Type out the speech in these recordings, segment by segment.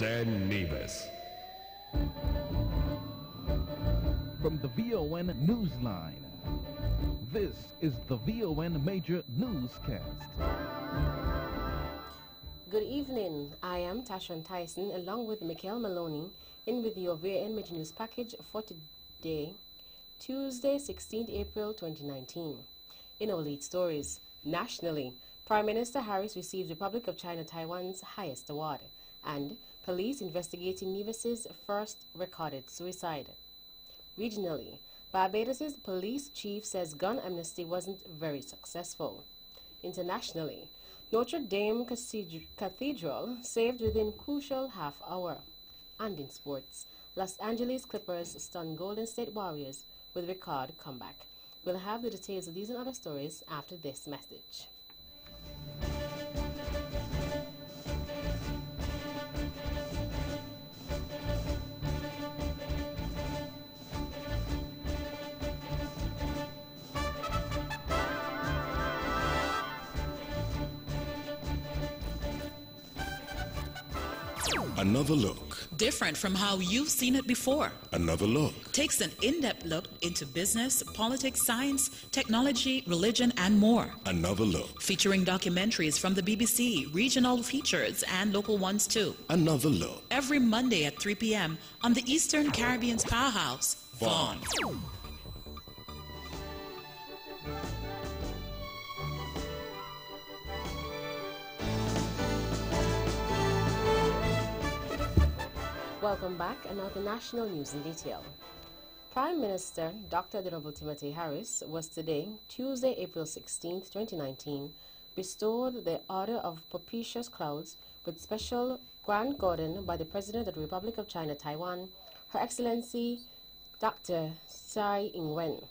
Dan Nevis. From the VON Newsline, this is the VON Major Newscast. Good evening. I am Tashan Tyson along with Mikhail Maloney in with your VON Major News package for today, Tuesday, 16th April 2019. In our lead stories, nationally, Prime Minister Harris received Republic of China Taiwan's highest award, and police investigating Nevis's first recorded suicide. Regionally, Barbados' police chief says gun amnesty wasn't very successful. Internationally, Notre Dame Cathedral saved within crucial half hour. And in sports, Los Angeles Clippers stun Golden State Warriors with record comeback. We'll have the details of these and other stories after this message. Another look. Different from how you've seen it before. Another look. Takes an in-depth look into business, politics, science, technology, religion, and more. Another look. Featuring documentaries from the BBC, regional features, and local ones too. Another look. Every Monday at 3 p.m. on the Eastern Caribbean's powerhouse, VON. Welcome back, and now the national news in detail. Prime Minister Dr. Honorable Timothy Harris was today, Tuesday, April 16, 2019, bestowed the Order of Propitious Clouds with special Grand Cordon by the President of the Republic of China Taiwan, Her Excellency Dr. Tsai Ing-wen.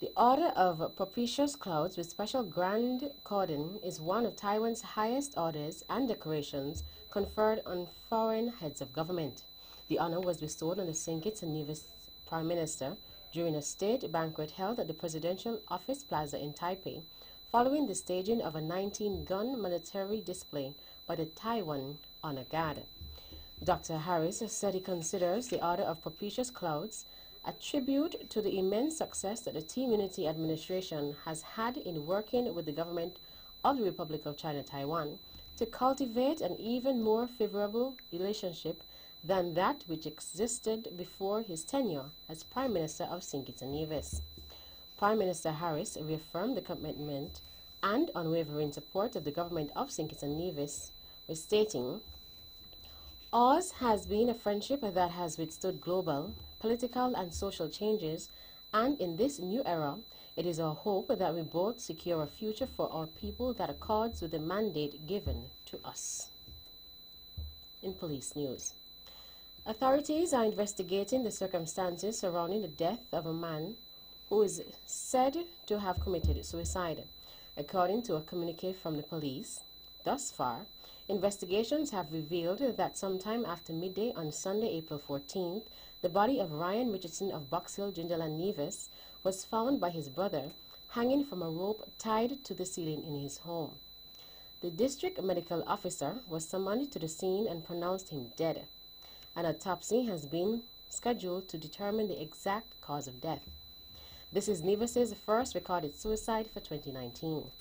The Order of Propitious Clouds with special Grand Cordon is one of Taiwan's highest orders and decorations conferred on foreign heads of government. The honor was bestowed on the St. Kitts and Nevis Prime Minister during a state banquet held at the Presidential Office Plaza in Taipei, following the staging of a 19-gun military display by the Taiwan Honor Guard. Dr. Harris said he considers the Order of Propitious Clouds a tribute to the immense success that the Team Unity administration has had in working with the government of the Republic of China Taiwan to cultivate an even more favorable relationship than that which existed before his tenure as Prime Minister of St. Kitts and Nevis. Prime Minister Harris reaffirmed the commitment and unwavering support of the government of St. Kitts and Nevis, stating, "Ours has been a friendship that has withstood global, political and social changes, and in this new era, it is our hope that we both secure a future for our people that accords with the mandate given to us." In police news, authorities are investigating the circumstances surrounding the death of a man who is said to have committed suicide. According to a communique from the police, thus far, investigations have revealed that sometime after midday on Sunday, April 14th, the body of Ryan Richardson of Box Hill, Jindaland, Nevis was found by his brother hanging from a rope tied to the ceiling in his home. The district medical officer was summoned to the scene and pronounced him dead. An autopsy has been scheduled to determine the exact cause of death. This is Nevis's first recorded suicide for 2019.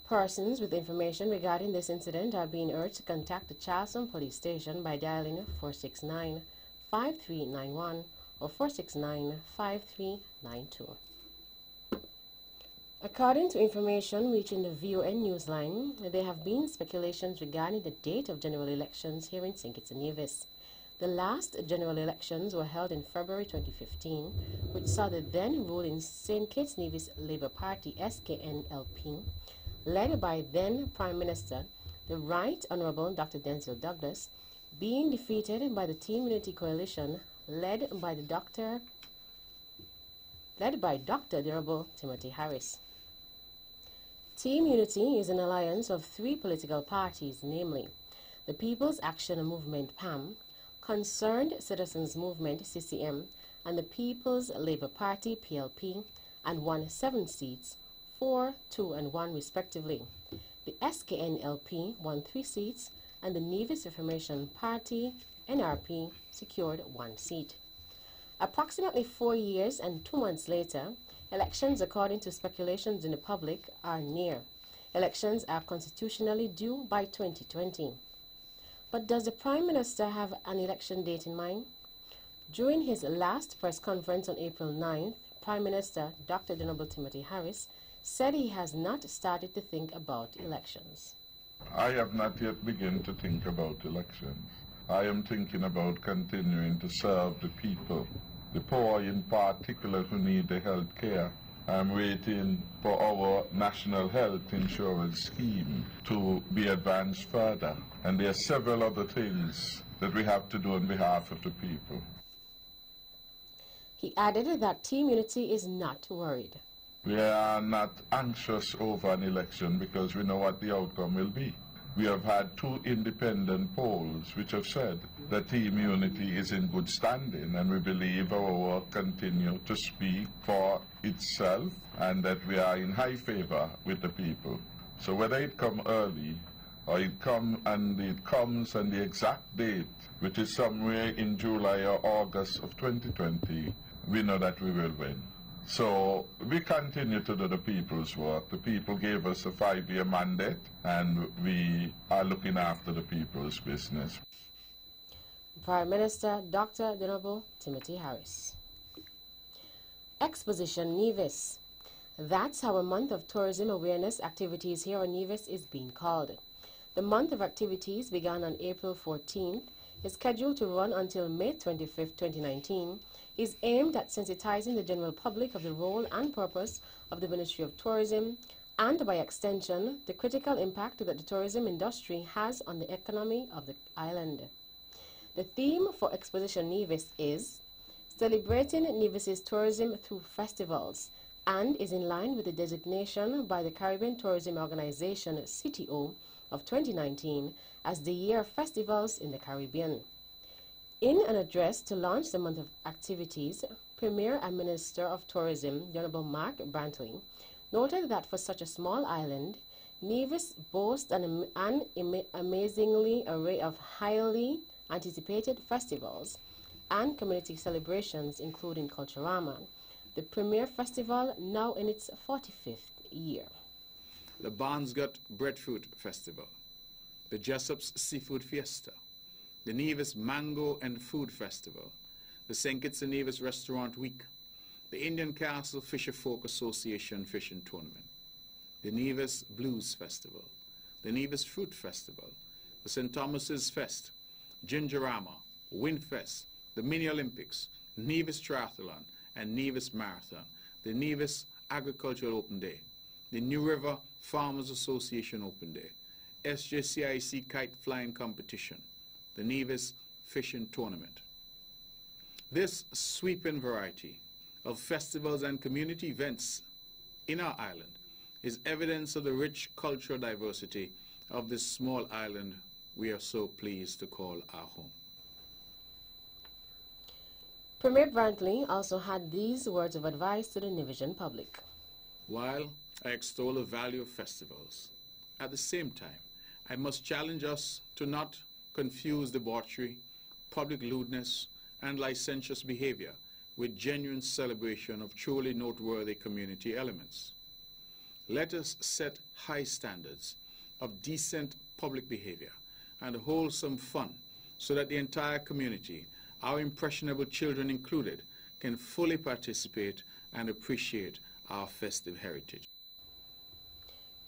Persons with information regarding this incident are being urged to contact the Charleston Police Station by dialing 469-5391 or 469-5392. According to information reaching the VON Newsline, there have been speculations regarding the date of general elections here in St. Kitts and Nevis. The last general elections were held in February 2015, which saw the then ruling St. Kitts Nevis Labour Party SKNLP, led by then Prime Minister, the Right Honorable Dr. Denzil Douglas, being defeated by the Team Unity Coalition led by Dr. Honorable Timothy Harris. Team Unity is an alliance of three political parties, namely the People's Action Movement PAM, Concerned Citizens Movement CCM, and the People's Labour Party PLP, and won 7 seats, 4, 2, and 1 respectively. The SKNLP won 3 seats, and the Nevis Reformation Party, NRP, secured 1 seat. Approximately 4 years and 2 months later, elections, according to speculations in the public, are near. Elections are constitutionally due by 2020. But does the Prime Minister have an election date in mind? During his last press conference on April 9th, Prime Minister Dr. The Honorable Timothy Harris said he has not started to think about elections. I have not yet begun to think about elections. I am thinking about continuing to serve the people, the poor in particular who need the health care. I'm waiting for our national health insurance scheme to be advanced further. And there are several other things that we have to do on behalf of the people. He added that Team Unity is not worried. We are not anxious over an election because we know what the outcome will be. We have had 2 independent polls which have said that Team Unity is in good standing, and we believe our work continue to speak for itself and that we are in high favor with the people. So whether it come early or it comes on the exact date, which is somewhere in July or August of 2020, we know that we will win. So we continue to do the people's work. The people gave us a 5-year mandate, and we are looking after the people's business. Prime Minister Dr. The Honorable Timothy Harris. Exposition Nevis. That's how a month of tourism awareness activities here on Nevis is being called. The month of activities began on April 14th, is scheduled to run until May 25th, 2019, is aimed at sensitizing the general public of the role and purpose of the Ministry of Tourism and, by extension, the critical impact that the tourism industry has on the economy of the island. The theme for Exposition Nevis is Celebrating Nevis's Tourism Through Festivals, and is in line with the designation by the Caribbean Tourism Organization, CTO, of 2019 as the Year of Festivals in the Caribbean. In an address to launch the month of activities, Premier and Minister of Tourism, the Honorable Mark Brantley, noted that for such a small island, Nevis boasts an amazingly array of highly anticipated festivals and community celebrations, including Culturama, the premier festival now in its 45th year. The Barnsgut Breadfruit Festival, the Jessup's Seafood Fiesta, the Nevis Mango and Food Festival, the St. Kitts and Nevis Restaurant Week, the Indian Castle Fisher Folk Association Fishing Tournament, the Nevis Blues Festival, the Nevis Fruit Festival, the St. Thomas's Fest, Gingerama, Windfest, the Mini Olympics, Nevis Triathlon and Nevis Marathon, the Nevis Agricultural Open Day, the New River Farmers Association Open Day, SJCIC Kite Flying Competition, the Nevis Fishing Tournament. This sweeping variety of festivals and community events in our island is evidence of the rich cultural diversity of this small island we are so pleased to call our home. Premier Brantley also had these words of advice to the Nevisian public. While I extol the value of festivals, at the same time, I must challenge us to not confuse debauchery, public lewdness, and licentious behavior with genuine celebration of truly noteworthy community elements. Let us set high standards of decent public behavior and wholesome fun so that the entire community, our impressionable children included, can fully participate and appreciate our festive heritage.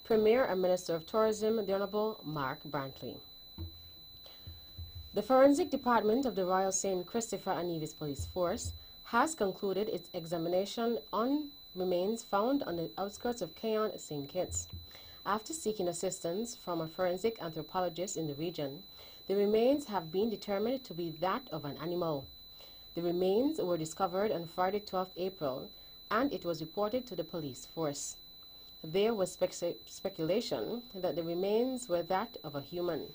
Premier and Minister of Tourism, the Honorable Mark Brantley. The Forensic Department of the Royal St. Christopher and Nevis Police Force has concluded its examination on remains found on the outskirts of Cayon, St. Kitts. After seeking assistance from a forensic anthropologist in the region, the remains have been determined to be that of an animal. The remains were discovered on Friday, 12th April, and it was reported to the police force. There was speculation that the remains were that of a human.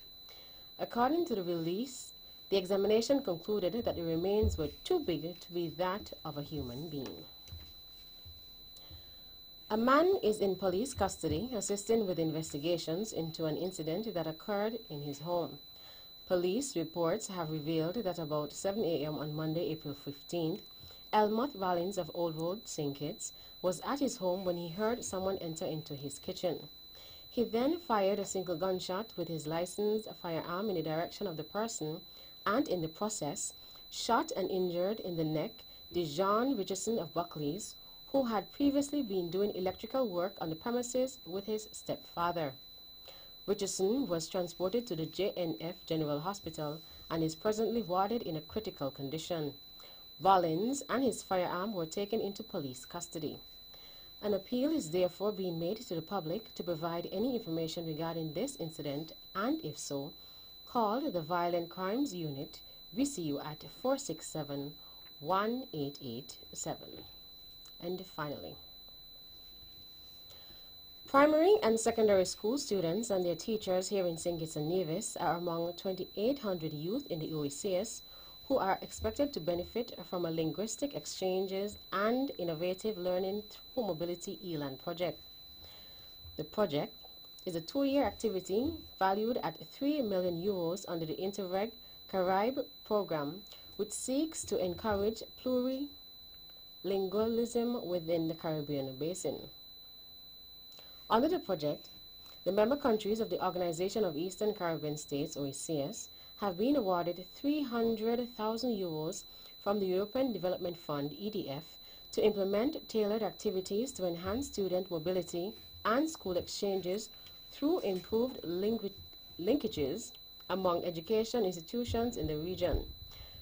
According to the release, the examination concluded that the remains were too big to be that of a human being. A man is in police custody assisting with investigations into an incident that occurred in his home. Police reports have revealed that about 7 a.m. on Monday, April 15th, Elmoth Valens of Old Road, St. Kitts, was at his home when he heard someone enter into his kitchen. He then fired a single gunshot with his licensed firearm in the direction of the person and, in the process, shot and injured in the neck Dijon Richardson of Buckley's, who had previously been doing electrical work on the premises with his stepfather. Richardson was transported to the JNF General Hospital and is presently warded in a critical condition. Valens and his firearm were taken into police custody. An appeal is therefore being made to the public to provide any information regarding this incident, and if so, call the Violent Crimes Unit, VCU, at 467-1887. And finally, primary and secondary school students and their teachers here in St. Kitts and Nevis are among 2,800 youth in the OECS who are expected to benefit from a linguistic exchanges and innovative learning through mobility ELAN project. The project is a 2-year activity valued at 3 million euros under the Interreg Caribe program, which seeks to encourage plurilingualism within the Caribbean basin. Under the project, the member countries of the Organization of Eastern Caribbean States, OECS, have been awarded 300,000 euros from the European Development Fund, EDF, to implement tailored activities to enhance student mobility and school exchanges through improved linkages among education institutions in the region.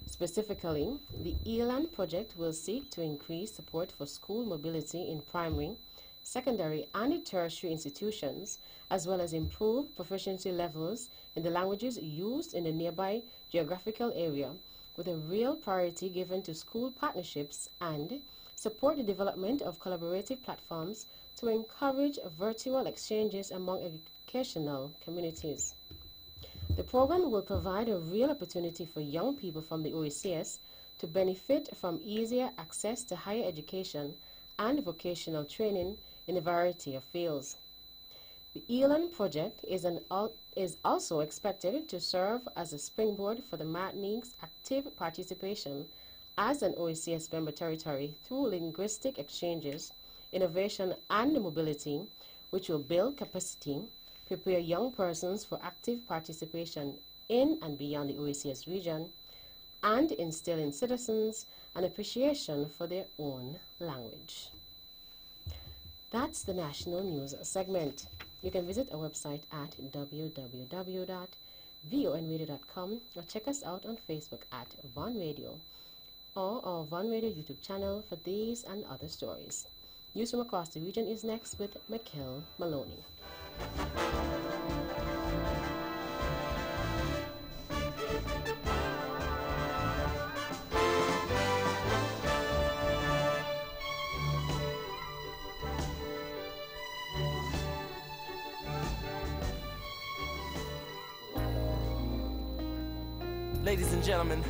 Specifically, the ELAN project will seek to increase support for school mobility in primary, secondary, and tertiary institutions, as well as improve proficiency levels in the languages used in the nearby geographical area, with a real priority given to school partnerships, and support the development of collaborative platforms to encourage virtual exchanges among educational communities. The program will provide a real opportunity for young people from the OECS to benefit from easier access to higher education and vocational training in a variety of fields. The ELAN project is also expected to serve as a springboard for the Martinique's active participation as an OECS member territory through linguistic exchanges, innovation, and mobility, which will build capacity, prepare young persons for active participation in and beyond the OECS region, and instill in citizens an appreciation for their own language. That's the national news segment. You can visit our website at www.vonradio.com or check us out on Facebook at Von Radio or our Von Radio YouTube channel for these and other stories. News from across the region is next with Mikkel Maloney. Ladies and gentlemen,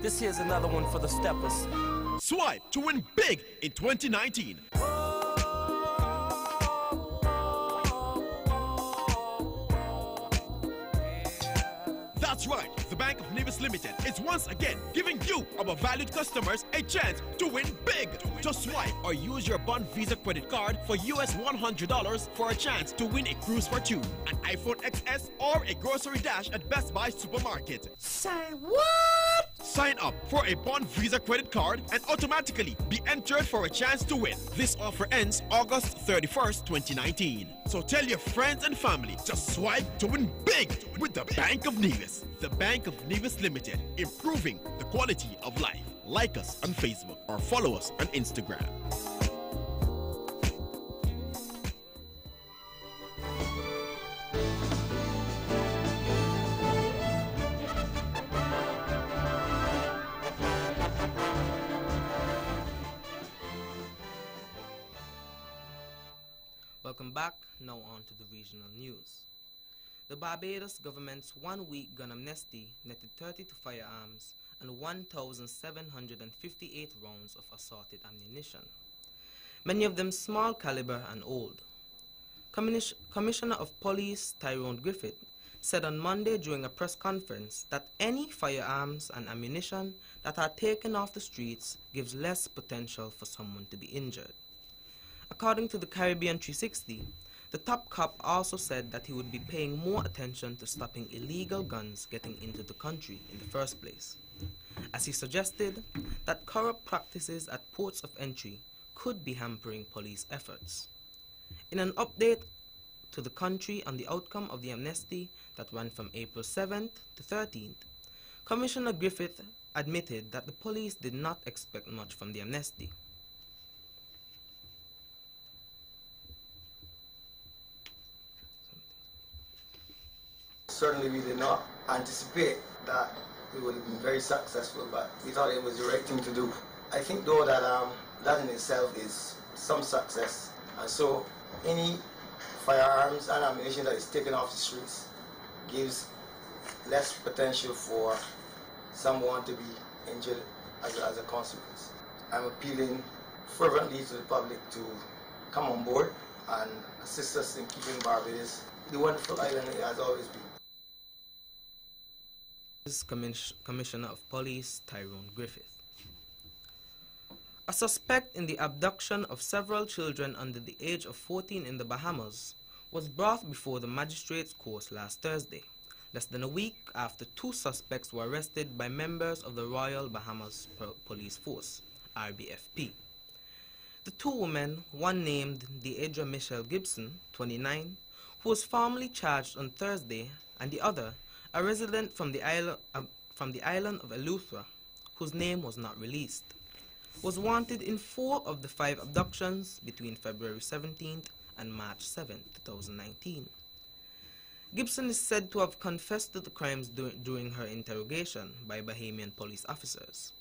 this here's another one for the steppers. Swipe to win big in 2019. That's right, the Bank of Nevis Limited is once again giving you, our valued customers, a chance to win big. Just swipe or use your Bond Visa credit card for US $100 for a chance to win a cruise for two, an iPhone XS, or a grocery dash at Best Buy Supermarket. Say what? Sign up for a Bond Visa credit card and automatically be entered for a chance to win. This offer ends August 31st, 2019. So tell your friends and family, just swipe to win big with the Bank of Nevis. The Bank of Nevis Limited, improving the quality of life. Like us on Facebook or follow us on Instagram. Welcome back. Now on to the regional news. The Barbados government's one-week gun amnesty netted 32 firearms and 1,758 rounds of assorted ammunition. many of them small caliber and old. Commissioner of Police Tyrone Griffith said on Monday during a press conference that any firearms and ammunition that are taken off the streets gives less potential for someone to be injured. According to the Caribbean 360, the top cop also said that he would be paying more attention to stopping illegal guns getting into the country in the first place, as he suggested that corrupt practices at ports of entry could be hampering police efforts. In an update to the country on the outcome of the amnesty that ran from April 7th to 13th, Commissioner Griffith admitted that the police did not expect much from the amnesty. Certainly we did not anticipate that we would have been very successful, but we thought it was the right thing to do. I think though that that in itself is some success, and so any firearms and ammunition that is taken off the streets gives less potential for someone to be injured as a consequence. I'm appealing fervently to the public to come on board and assist us in keeping Barbados the wonderful island it has always been. This is Commissioner of Police Tyrone Griffith. A suspect in the abduction of several children under the age of 14 in the Bahamas was brought before the magistrate's court last Thursday, less than a week after two suspects were arrested by members of the Royal Bahamas Police Force, RBFP. The two women, one named Deidre Michelle Gibson, 29, who was formally charged on Thursday, and the other, a resident from the island of Eleuthera, whose name was not released, was wanted in 4 of the 5 abductions between February 17th and March 7th, 2019. Gibson is said to have confessed to the crimes during her interrogation by Bahamian police officers,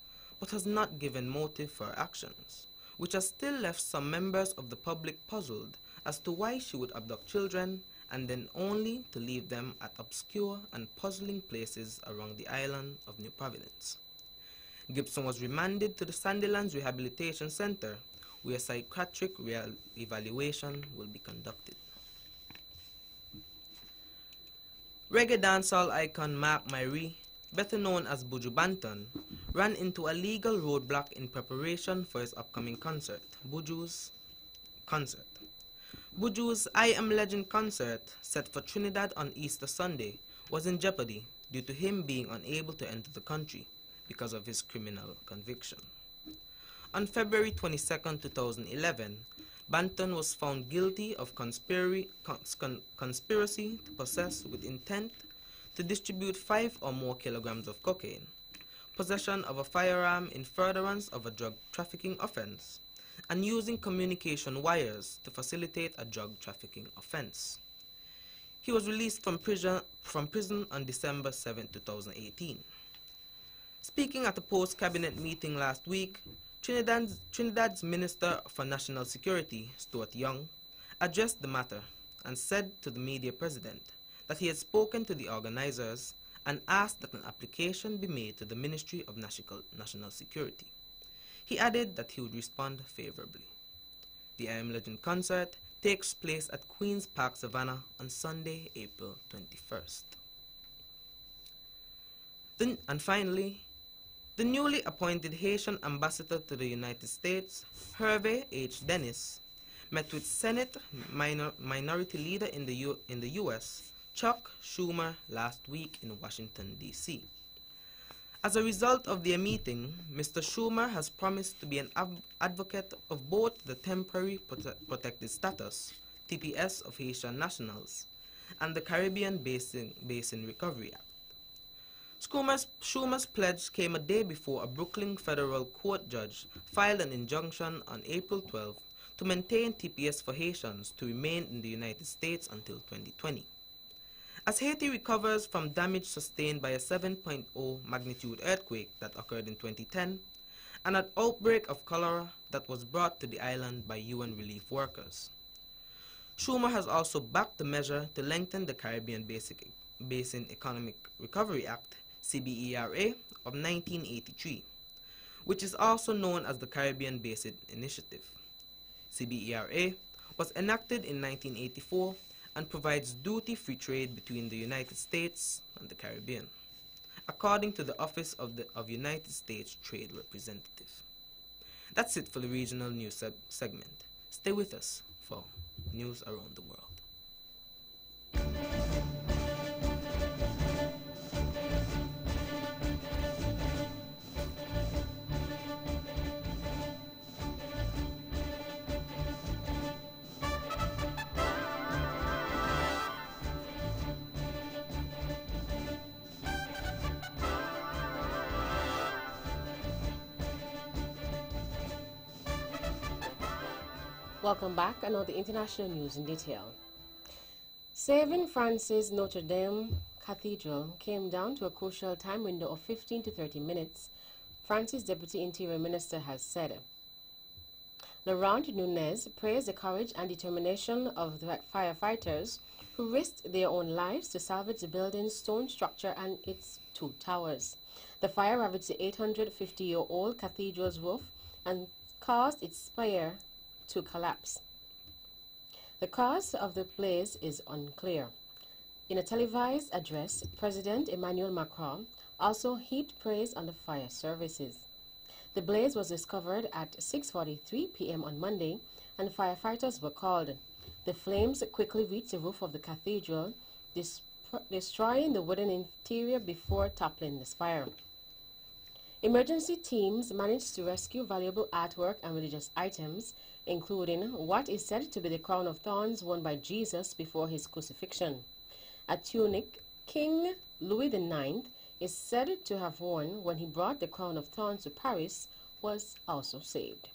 but has not given motive for her actions, which has still left some members of the public puzzled as to why she would abduct children and then only to leave them at obscure and puzzling places around the island of New Providence. Gibson was remanded to the Sandilands Rehabilitation Center, where psychiatric evaluation will be conducted. Reggae dancehall icon Mark Myrie, better known as Buju Banton, ran into a legal roadblock in preparation for his upcoming concert, Buju's concert. Buju's I Am Legend concert, set for Trinidad on Easter Sunday, was in jeopardy due to him being unable to enter the country because of his criminal conviction. On February 22, 2011, Banton was found guilty of conspiracy to possess with intent to distribute 5 or more kilograms of cocaine, possession of a firearm in furtherance of a drug trafficking offense, and using communication wires to facilitate a drug trafficking offense. He was released from prison on December 7, 2018. Speaking at a post-cabinet meeting last week, Trinidad's Minister for National Security, Stuart Young, addressed the matter and said to the media president that he had spoken to the organizers and asked that an application be made to the Ministry of National Security. He added that he would respond favorably. The I Am Legend concert takes place at Queen's Park, Savannah on Sunday, April 21st. And finally, the newly appointed Haitian ambassador to the United States, Hervé H. Dennis, met with Senate Minority Leader in the U.S., Chuck Schumer, last week in Washington, D.C. As a result of their meeting, Mr. Schumer has promised to be an advocate of both the Temporary Protected Status, TPS, of Haitian nationals and the Caribbean Basin Recovery Act. Schumer's pledge came a day before a Brooklyn federal court judge filed an injunction on April 12 to maintain TPS for Haitians to remain in the United States until 2020. As Haiti recovers from damage sustained by a 7.0 magnitude earthquake that occurred in 2010, and an outbreak of cholera that was brought to the island by UN relief workers. Schumer has also backed the measure to lengthen the Caribbean Basin Economic Recovery Act, CBERA, of 1983, which is also known as the Caribbean Basin Initiative. CBERA, was enacted in 1984 and provides duty-free trade between the United States and the Caribbean, according to the Office of United States Trade Representative. That's it for the regional news segment. Stay with us for news around the world. Welcome back, and now the international news in detail. Saving Francis Notre Dame Cathedral came down to a crucial time window of 15 to 30 minutes, France's Deputy Interior Minister has said. Laurent Nunez praised the courage and determination of the firefighters who risked their own lives to salvage the building's stone structure and its 2 towers. The fire ravaged the 850-year-old cathedral's roof and caused its spire to collapse. The cause of the blaze is unclear. In a televised address, President Emmanuel Macron also heaped praise on the fire services. The blaze was discovered at 6:43 p.m. on Monday, and firefighters were called. The flames quickly reached the roof of the cathedral, destroying the wooden interior before toppling the spire. Emergency teams managed to rescue valuable artwork and religious items, including what is said to be the crown of thorns worn by Jesus before his crucifixion. A tunic King Louis IX is said to have worn when he brought the crown of thorns to Paris was also saved.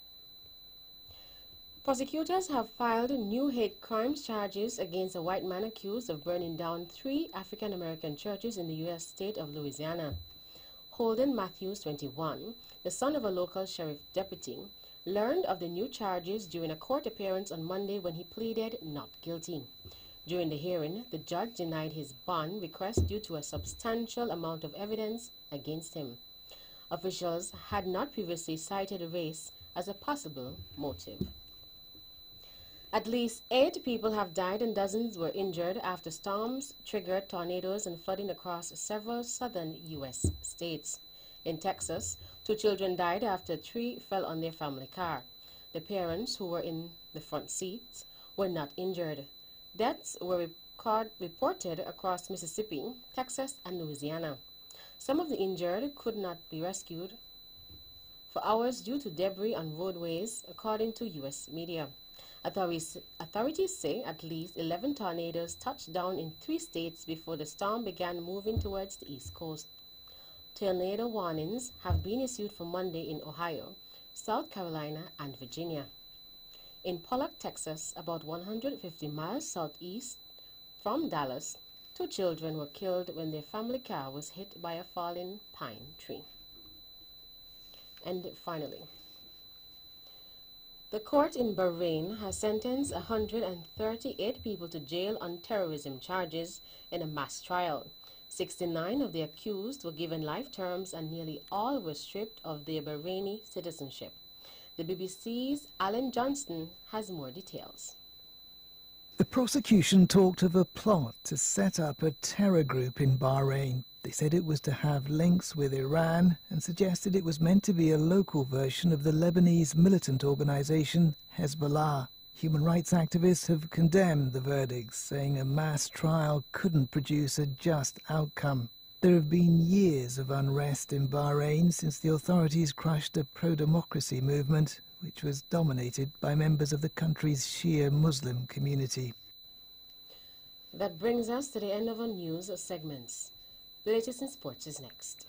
Prosecutors have filed new hate crimes charges against a white man accused of burning down 3 African-American churches in the U.S. state of Louisiana. Holden Matthews, 21, the son of a local sheriff deputy, learned of the new charges during a court appearance on Monday when he pleaded not guilty. During the hearing, the judge denied his bond request due to a substantial amount of evidence against him. Officials had not previously cited race as a possible motive. At least 8 people have died and dozens were injured after storms triggered tornadoes and flooding across several southern U.S. states. In Texas, 2 children died after a tree fell on their family car. The parents, who were in the front seats, were not injured. Deaths were reported across Mississippi, Texas, and Louisiana. Some of the injured could not be rescued for hours due to debris on roadways, according to U.S. media. Authorities say at least 11 tornadoes touched down in 3 states before the storm began moving towards the East Coast. Tornado warnings have been issued for Monday in Ohio, South Carolina, and Virginia. In Pollock, Texas, about 150 miles southeast from Dallas, 2 children were killed when their family car was hit by a falling pine tree. And finally, the court in Bahrain has sentenced 138 people to jail on terrorism charges in a mass trial. 69 of the accused were given life terms and nearly all were stripped of their Bahraini citizenship. The BBC's Alan Johnston has more details. The prosecution talked of a plot to set up a terror group in Bahrain. They said it was to have links with Iran and suggested it was meant to be a local version of the Lebanese militant organization Hezbollah. Human rights activists have condemned the verdicts, saying a mass trial couldn't produce a just outcome. There have been years of unrest in Bahrain since the authorities crushed a pro-democracy movement, which was dominated by members of the country's Shia Muslim community. That brings us to the end of our news segments. The latest in sports is next.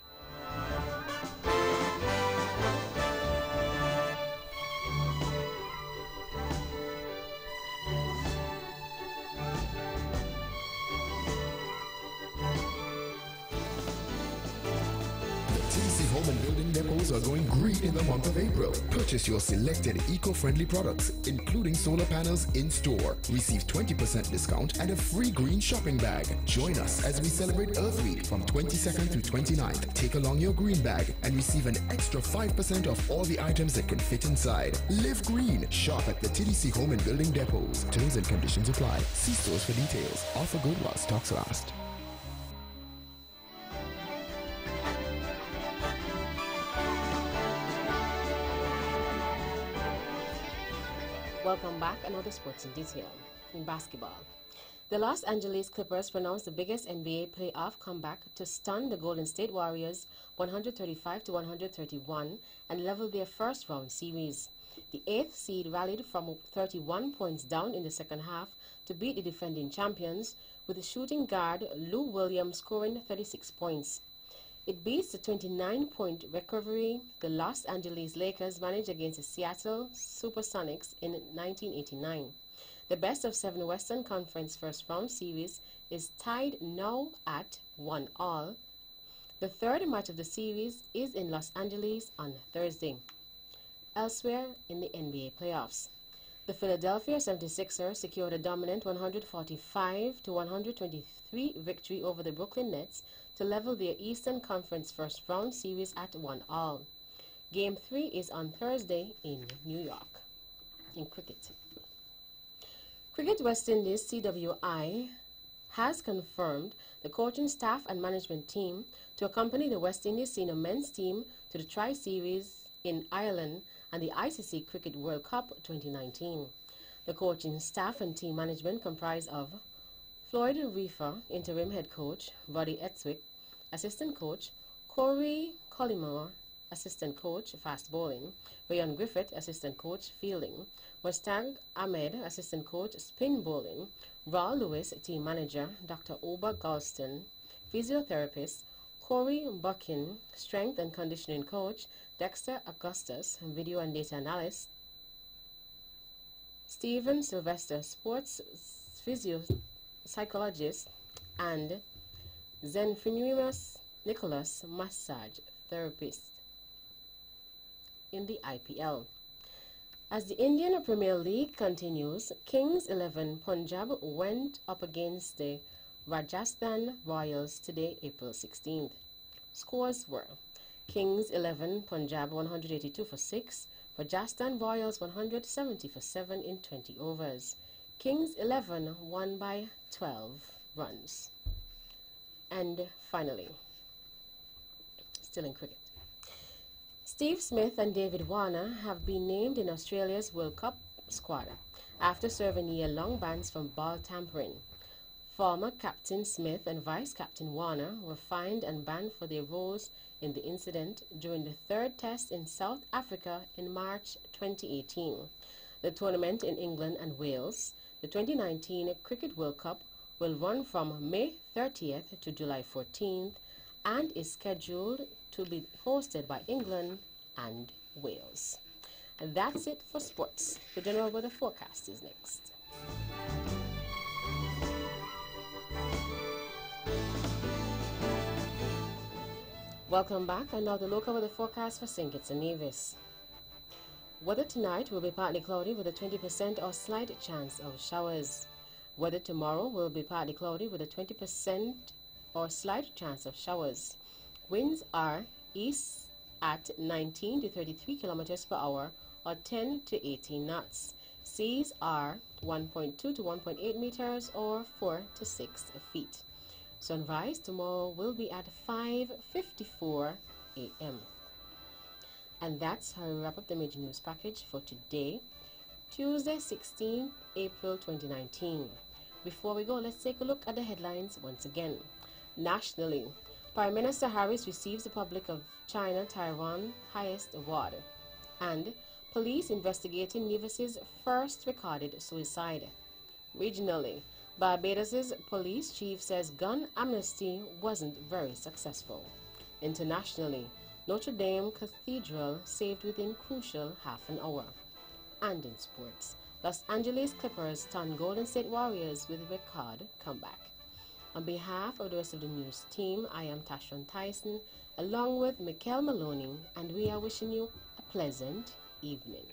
Home and Building Depots are going green in the month of April. Purchase your selected eco-friendly products, including solar panels in store. Receive 20% discount and a free green shopping bag. Join us as we celebrate Earth Week from 22nd to 29th. Take along your green bag and receive an extra 5% off all the items that can fit inside. Live green. Shop at the TDC Home and Building Depots. Terms and conditions apply. See stores for details. Offer good while stocks last. Welcome back. Another sports in detail. In basketball, the Los Angeles Clippers pronounced the biggest NBA playoff comeback to stun the Golden State Warriors 135-131 and level their first-round series. The 8th seed rallied from 31 points down in the second half to beat the defending champions, with the shooting guard Lou Williams scoring 36 points. It beats the 29-point recovery the Los Angeles Lakers managed against the Seattle Supersonics in 1989. The best-of-7 Western Conference first-round series is tied now at 1-all. The third match of the series is in Los Angeles on Thursday. Elsewhere in the NBA playoffs, the Philadelphia 76ers secured a dominant 145-123 victory over the Brooklyn Nets to level their Eastern Conference first-round series at 1-all. Game 3 is on Thursday in New York. In cricket, Cricket West Indies CWI has confirmed the coaching staff and management team to accompany the West Indies senior men's team to the Tri-Series in Ireland and the ICC Cricket World Cup 2019. The coaching staff and team management comprise of Floyd Reefer, interim head coach, Roddy Etzwick, assistant coach, Corey Collymore, assistant coach, fast bowling, Rayon Griffith, assistant coach, fielding, Mustang Ahmed, assistant coach, spin bowling, Raul Lewis, team manager, Dr. Oba Galston, physiotherapist, Corey Buckin, strength and conditioning coach, Dexter Augustus, video and data analyst, Stephen Sylvester, sports psychologist, and Zenfinimus Nicholas, massage therapist. In the IPL, as the Indian Premier League continues, Kings 11 Punjab went up against the Rajasthan Royals today, April 16th. Scores were Kings 11 Punjab 182 for 6, Rajasthan Royals 170 for 7 in 20 overs. Kings 11 won by 12 runs. And finally, still in cricket, Steve Smith and David Warner have been named in Australia's World Cup squad after serving year-long bans from ball tampering. Former Captain Smith and Vice Captain Warner were fined and banned for their roles in the incident during the third test in South Africa in March 2018. The tournament in England and Wales, the 2019 Cricket World Cup, will run from May 30th to July 14th and is scheduled to be hosted by England and Wales. And that's it for sports. The general weather forecast is next. Welcome back, and now the local weather forecast for St. Kitts and Nevis. Weather tonight will be partly cloudy with a 20% or slight chance of showers. Weather tomorrow will be partly cloudy with a 20% or slight chance of showers. Winds are east at 19 to 33 kilometers per hour or 10 to 18 knots. Seas are 1.2 to 1.8 meters or 4 to 6 feet. Sunrise tomorrow will be at 5:54 a.m. And that's how we wrap up the major news package for today, Tuesday, 16 April 2019. Before we go, let's take a look at the headlines once again. Nationally, Prime Minister Harris receives the Republic of China Taiwan highest award. And police investigating Nevis's first recorded suicide. Regionally, Barbados' police chief says gun amnesty wasn't very successful. Internationally, Notre Dame Cathedral saved within crucial half an hour. And in sports, Los Angeles Clippers stun Golden State Warriors with record comeback. On behalf of the rest of the news team, I am Tashron Tyson, along with Mikkel Maloney, and we are wishing you a pleasant evening.